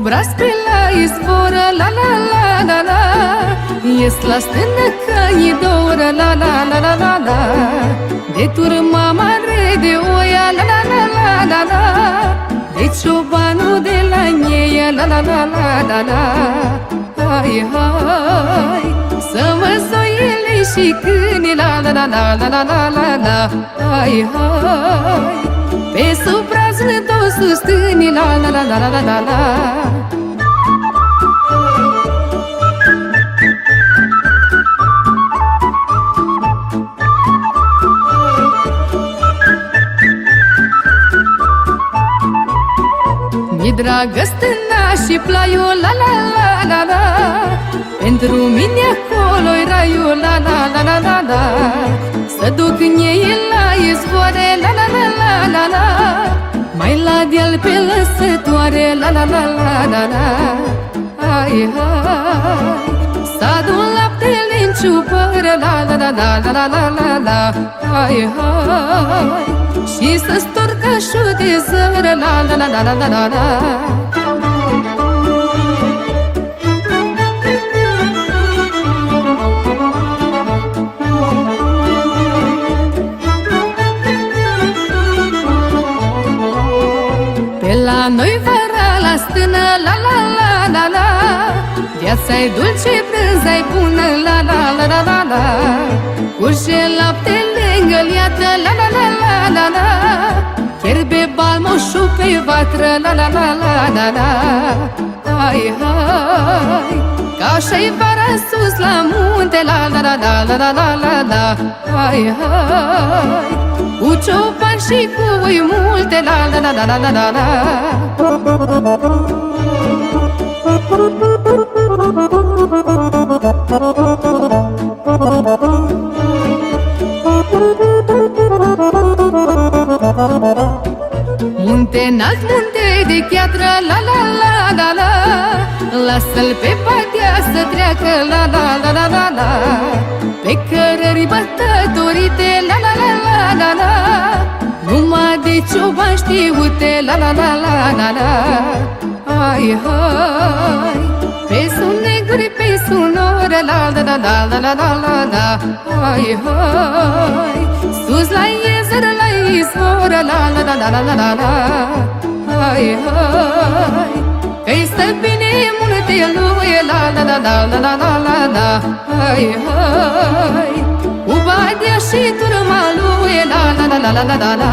braț pe la izvor, la la la la la. Ies la stână că i doră, la la la la la la. De turma mare de oia, la la la la la la. De ciobanul de la nieia, la la la la la la. Hai, hai, să mă zoile și câine, la la la la la la la la la. Hai, hai, pe sub brațul tău susține, la la la la la la la. Mi dragă stâna și plaiul, la la la la la. Pentru mine acolo-i raiul, la la la la la la. Să duc în ei la izvoare, la la la la la la. Mai la deal pe lăsătoare, la la la la la la. Hai, hai, să adun laptele în ciupără, la la la la la la la la. Hai, hai, și să storc cașul de zără, la la la la la la la. Pe la noi vara la stână, la la la la la. Viața-i dulce, brânza-i bună, la la la la la la. Curge laptele îngăliată, la la la la la la. Fierbe balmoșul pe vatră, la la la la la la. Hai, hai, că așa-i vara sus la munte, la la la la la la la la la. Hai, hai, cu cioban și cu oi multe, la la la la la la la la. Munte înalt, munte de chiatră, la la la la la. Lasă-l pe patea să treacă, la la la la la la. Pe cărări bătătorite, la la la la la la. Numai de cioban știute, la la la la la la. Hai, hai, pe sun negri, pe sunore, la la la la la la la la la. Hai, hai, sus la iezăr, la izvor, la la la la la la la la. Hai, hai, că-i stă bine multe lui, la la la la la la la la la. Hai, hai, cu badea și turma lui, la la la la la la la la.